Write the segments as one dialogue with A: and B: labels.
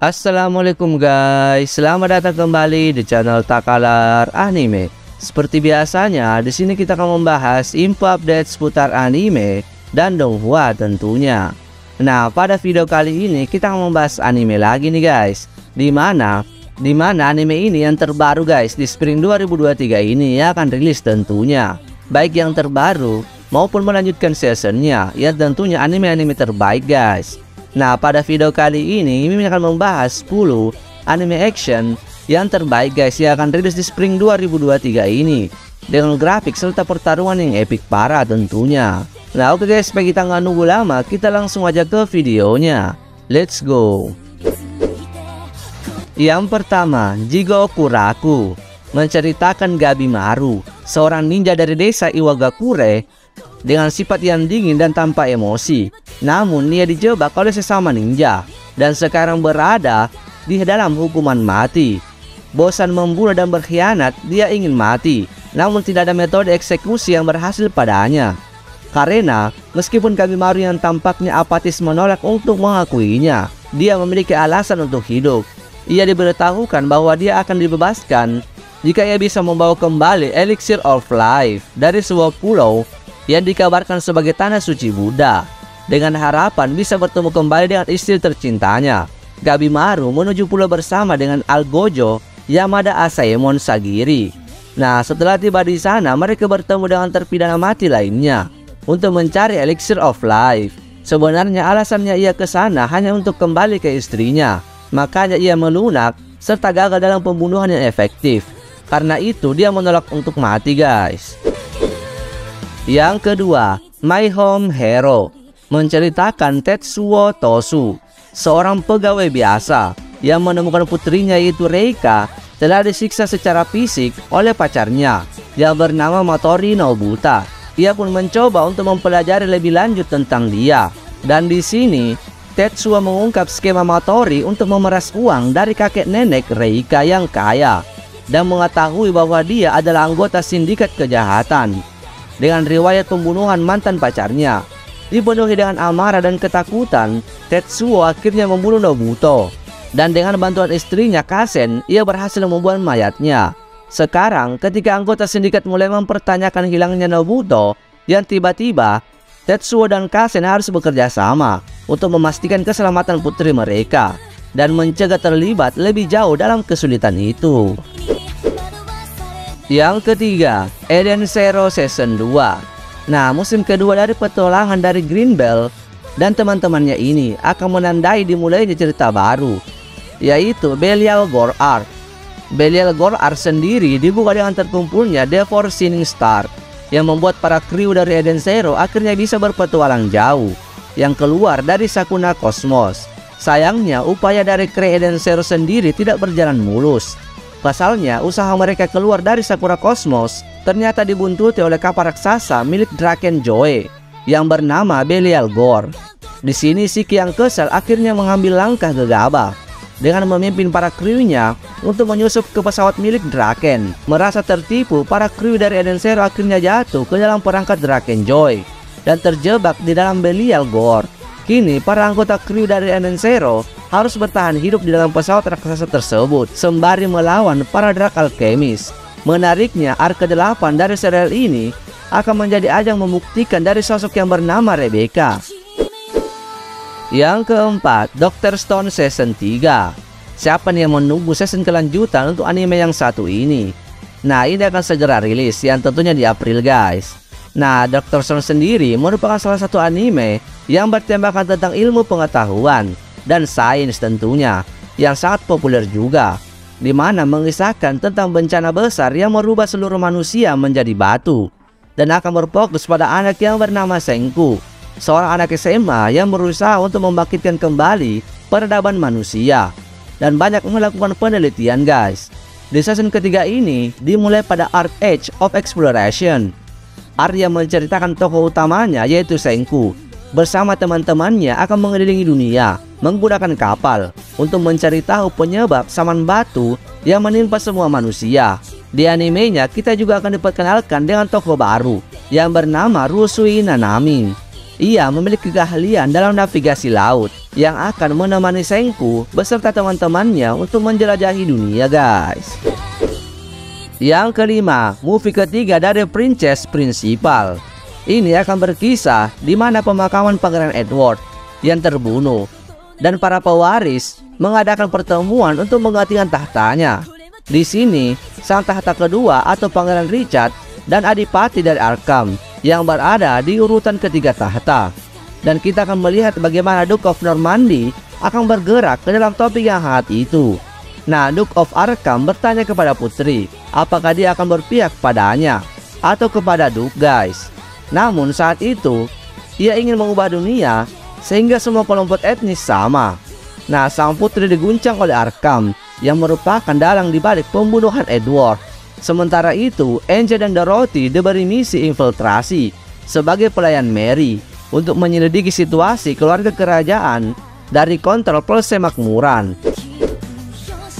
A: Assalamualaikum guys, selamat datang kembali di channel Takalar Anime. Seperti biasanya, di sini kita akan membahas info update seputar anime dan donghua tentunya. Nah, pada video kali ini kita akan membahas anime lagi nih guys. Dimana anime ini yang terbaru guys di Spring 2023 ini akan rilis tentunya. Baik yang terbaru maupun melanjutkan seasonnya, ya tentunya anime-anime terbaik guys. Nah, pada video kali ini Mimin akan membahas 10 anime action yang terbaik guys yang akan rilis di Spring 2023 ini dengan grafik serta pertarungan yang epic parah tentunya. Nah oke guys, supaya kita nggak nunggu lama, kita langsung aja ke videonya. Let's go. Yang pertama, Jigokuraku menceritakan Gabimaru, seorang ninja dari desa Iwagakure dengan sifat yang dingin dan tanpa emosi. Namun ia dijebak oleh sesama ninja dan sekarang berada di dalam hukuman mati. Bosan membunuh dan berkhianat, dia ingin mati. Namun tidak ada metode eksekusi yang berhasil padanya. Karena meskipun Gabimaru yang tampaknya apatis menolak untuk mengakuinya, dia memiliki alasan untuk hidup. Ia diberitahukan bahwa dia akan dibebaskan jika ia bisa membawa kembali Elixir of Life dari sebuah pulau yang dikabarkan sebagai tanah suci Buddha, dengan harapan bisa bertemu kembali dengan istri tercintanya. Gabimaru menuju pulau bersama dengan Algojo Yamada Asaemon Sagiri. Nah, setelah tiba di sana, mereka bertemu dengan terpidana mati lainnya untuk mencari Elixir of Life. Sebenarnya alasannya ia ke sana hanya untuk kembali ke istrinya. Makanya ia melunak serta gagal dalam pembunuhan yang efektif. Karena itu dia menolak untuk mati guys. Yang kedua, My Home Hero menceritakan Tetsuo Tosu, seorang pegawai biasa yang menemukan putrinya yaitu Reika telah disiksa secara fisik oleh pacarnya yang bernama Motori Nobuta. Ia pun mencoba untuk mempelajari lebih lanjut tentang dia. Dan di sini Tetsuo mengungkap skema Motori untuk memeras uang dari kakek nenek Reika yang kaya dan mengetahui bahwa dia adalah anggota sindikat kejahatan. Dengan riwayat pembunuhan mantan pacarnya, dipenuhi dengan amarah dan ketakutan, Tetsuo akhirnya membunuh Nobuto. Dan dengan bantuan istrinya Kasen, ia berhasil membuang mayatnya. Sekarang ketika anggota sindikat mulai mempertanyakan hilangnya Nobuto, yang tiba-tiba Tetsuo dan Kasen harus bekerja sama untuk memastikan keselamatan putri mereka dan mencegah terlibat lebih jauh dalam kesulitan itu. Yang ketiga, Eden Zero Season 2. Nah, musim kedua dari petualangan dari Green Bell dan teman-temannya ini akan menandai dimulainya cerita baru, yaitu Belial Gore Arc. Belial Gore Arc sendiri dibuka dengan terkumpulnya The Four Shining Star yang membuat para kru dari Eden Zero akhirnya bisa berpetualang jauh yang keluar dari Sakuna Cosmos. Sayangnya upaya dari kru Eden Zero sendiri tidak berjalan mulus. Pasalnya usaha mereka keluar dari Sakura Cosmos ternyata dibuntuti oleh kapal raksasa milik Draken Joe yang bernama Belial Gore. Di sini Shiki yang kesal akhirnya mengambil langkah gegabah dengan memimpin para krunya untuk menyusup ke pesawat milik Draken. Merasa tertipu, para kru dari Eden Zero akhirnya jatuh ke dalam perangkat Draken Joy dan terjebak di dalam Belial Gore. Kini para anggota kru dari Eden Zero harus bertahan hidup di dalam pesawat raksasa tersebut sembari melawan para Drak Alchemist. Menariknya, arc ke-8 dari serial ini akan menjadi ajang membuktikan dari sosok yang bernama Rebecca. Yang keempat, Dr. Stone Season 3. Siapa nih yang menunggu season kelanjutan untuk anime yang satu ini? Nah, ini akan segera rilis yang tentunya di April guys. Nah, Dr. Stone sendiri merupakan salah satu anime yang bertemakan tentang ilmu pengetahuan dan sains tentunya, yang sangat populer juga, dimana mengisahkan tentang bencana besar yang merubah seluruh manusia menjadi batu dan akan berfokus pada anak yang bernama Senku, seorang anak SMA yang berusaha untuk membangkitkan kembali peradaban manusia dan banyak melakukan penelitian guys. Di season ketiga ini dimulai pada Arc Age of Exploration. Arc yang menceritakan tokoh utamanya yaitu Senku bersama teman-temannya akan mengelilingi dunia menggunakan kapal untuk mencari tahu penyebab saman batu yang menimpa semua manusia. Di animenya kita juga akan diperkenalkan dengan tokoh baru yang bernama Rusui Nanami Ia memiliki keahlian dalam navigasi laut yang akan menemani Senku beserta teman-temannya untuk menjelajahi dunia, guys. Yang kelima, movie ketiga dari Princess Principal. Ini akan berkisah di mana pemakaman Pangeran Edward yang terbunuh dan para pewaris mengadakan pertemuan untuk menggantikan tahtanya. Di sini, sang tahta kedua atau Pangeran Richard dan Adipati dari Arkham yang berada di urutan ketiga tahta. Dan kita akan melihat bagaimana Duke of Normandy akan bergerak ke dalam topik yang hangat itu. Nah, Duke of Arkham bertanya kepada putri, apakah dia akan berpihak padanya atau kepada Duke, guys. Namun saat itu, ia ingin mengubah dunia sehingga semua kelompok etnis sama. Nah, sang putri diguncang oleh Arkham yang merupakan dalang dibalik pembunuhan Edward. Sementara itu, Angel dan Dorothy diberi misi infiltrasi sebagai pelayan Mary untuk menyelidiki situasi keluarga kerajaan dari kontrol persemakmuran.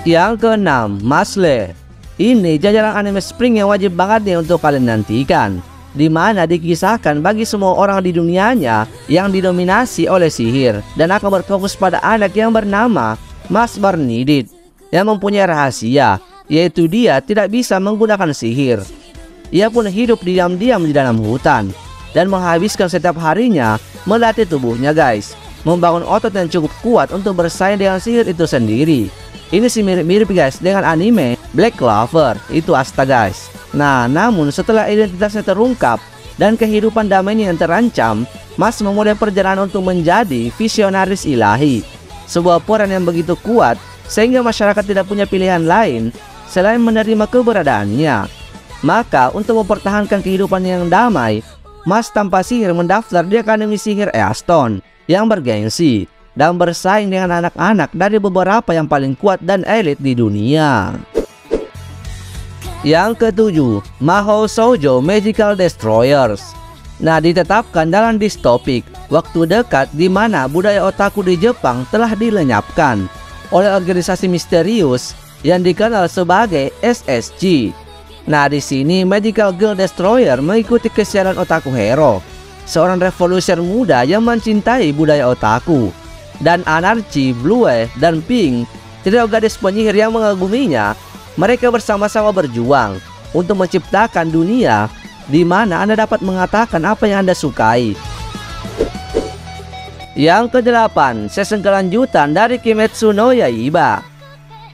A: Yang keenam, Mashle. Ini jajaran anime Spring yang wajib banget nih untuk kalian nantikan, di mana dikisahkan bagi semua orang di dunianya yang didominasi oleh sihir dan akan berfokus pada anak yang bernama Mas Barnidit yang mempunyai rahasia, yaitu dia tidak bisa menggunakan sihir. Ia pun hidup diam-diam di dalam hutan dan menghabiskan setiap harinya melatih tubuhnya, guys, membangun otot yang cukup kuat untuk bersaing dengan sihir itu sendiri. Ini sih mirip-mirip, guys, dengan anime Black Clover itu, astaga, guys. Nah, namun setelah identitasnya terungkap dan kehidupan damainya yang terancam, Mas memulai perjalanan untuk menjadi visionaris ilahi, sebuah peran yang begitu kuat sehingga masyarakat tidak punya pilihan lain selain menerima keberadaannya. Maka untuk mempertahankan kehidupan yang damai, Mas tanpa sihir mendaftar di Akademi Sihir Easton yang bergengsi dan bersaing dengan anak-anak dari beberapa yang paling kuat dan elit di dunia. Yang ketujuh, Mahou Shoujo Magical Destroyers. Nah, ditetapkan dalam distopik waktu dekat di mana budaya otaku di Jepang telah dilenyapkan oleh organisasi misterius yang dikenal sebagai SSG. Nah, di sini Magical Girl Destroyer mengikuti kesialan otaku hero, seorang revolusioner muda yang mencintai budaya otaku. Dan Anarchy, Blue, dan Pink, trio gadis penyihir yang mengaguminya, mereka bersama-sama berjuang untuk menciptakan dunia di mana Anda dapat mengatakan apa yang Anda sukai. Yang kedelapan, season kelanjutan dari Kimetsu no Yaiba.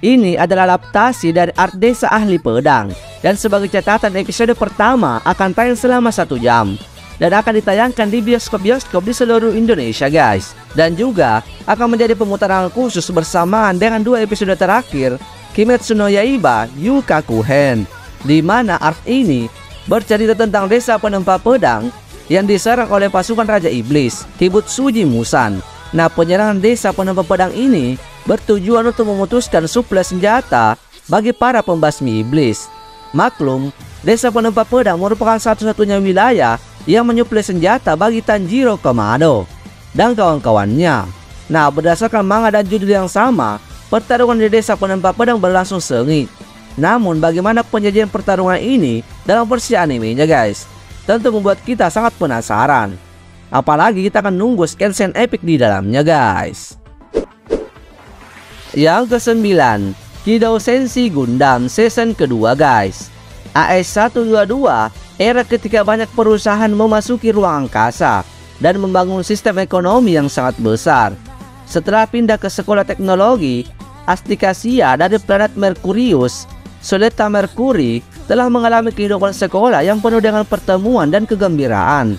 A: Ini adalah adaptasi dari Art Desa Ahli Pedang, dan sebagai catatan episode pertama akan tayang selama 1 jam dan akan ditayangkan di bioskop-bioskop di seluruh Indonesia, guys. Dan juga akan menjadi pemutaran khusus bersamaan dengan 2 episode terakhir Kimetsu no Yaiba Yukakuhen, di mana art ini bercerita tentang desa penempa pedang yang diserang oleh pasukan Raja Iblis, Kibutsuji Musan. Nah, penyerangan desa penempa pedang ini bertujuan untuk memutuskan suplai senjata bagi para pembasmi iblis. Maklum, desa penempa pedang merupakan satu-satunya wilayah yang menyuplai senjata bagi Tanjiro Kamado dan kawan-kawannya. Nah, berdasarkan manga dan judul yang sama, pertarungan di desa penempa pedang berlangsung sengit. Namun, bagaimana penyajian pertarungan ini dalam versi animenya, guys, tentu membuat kita sangat penasaran. Apalagi kita akan nunggu scene epic di dalamnya, guys. Yang ke-9, Kidou Senshi Gundam season kedua, guys. AS122 era ketika banyak perusahaan memasuki ruang angkasa dan membangun sistem ekonomi yang sangat besar. Setelah pindah ke sekolah teknologi Astikasia dari planet Merkurius, Soleta Mercury telah mengalami kehidupan sekolah yang penuh dengan pertemuan dan kegembiraan.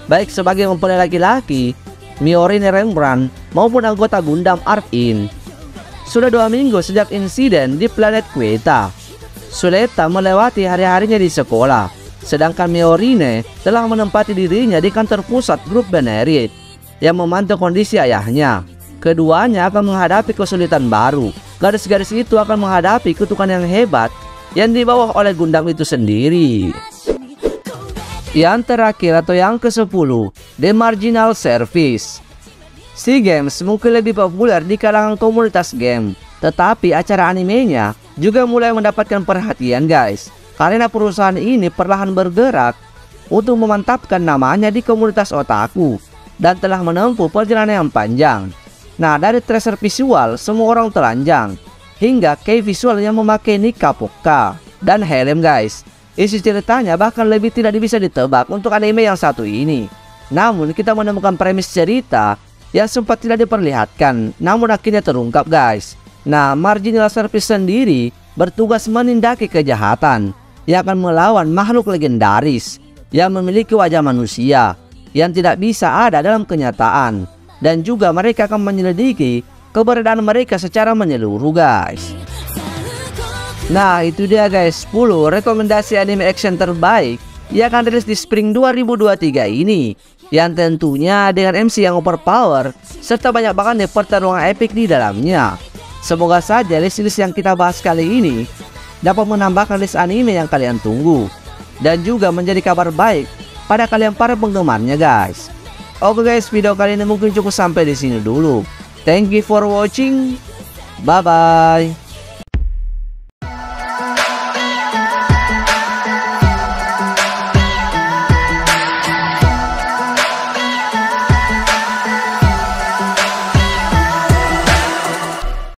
A: Baik sebagai mempelai laki-laki, Miorine Rembrandt maupun anggota Gundam Art-In. Sudah 2 minggu sejak insiden di planet Queta, Soleta melewati hari-harinya di sekolah, sedangkan Miorine telah menempati dirinya di kantor pusat grup Benerit yang memantau kondisi ayahnya. Keduanya akan menghadapi kesulitan baru. Garis-garis itu akan menghadapi kutukan yang hebat yang dibawa oleh Gundam itu sendiri. Yang terakhir atau yang ke-10, The Marginal Service. SEA Games mungkin lebih populer di kalangan komunitas game, tetapi acara animenya juga mulai mendapatkan perhatian, guys, karena perusahaan ini perlahan bergerak untuk memantapkan namanya di komunitas otaku dan telah menempuh perjalanan yang panjang. Nah, dari tracer visual semua orang telanjang, hingga key visual yang memakai niqab Pokka dan helm guys. Isi ceritanya bahkan lebih tidak bisa ditebak untuk anime yang satu ini. Namun kita menemukan premis cerita yang sempat tidak diperlihatkan, namun akhirnya terungkap guys. Nah, Marginal Service sendiri bertugas menindaki kejahatan yang akan melawan makhluk legendaris yang memiliki wajah manusia yang tidak bisa ada dalam kenyataan, dan juga mereka akan menyelidiki keberadaan mereka secara menyeluruh guys. Nah, itu dia guys 10 rekomendasi anime action terbaik yang akan rilis di Spring 2023 ini, yang tentunya dengan MC yang overpower serta banyak banget nih pertarungan epic di dalamnya. Semoga saja list-list yang kita bahas kali ini dapat menambahkan list anime yang kalian tunggu dan juga menjadi kabar baik pada kalian para penggemarnya guys. Oke guys, video kali ini mungkin cukup sampai di sini dulu. Thank you for watching. Bye bye.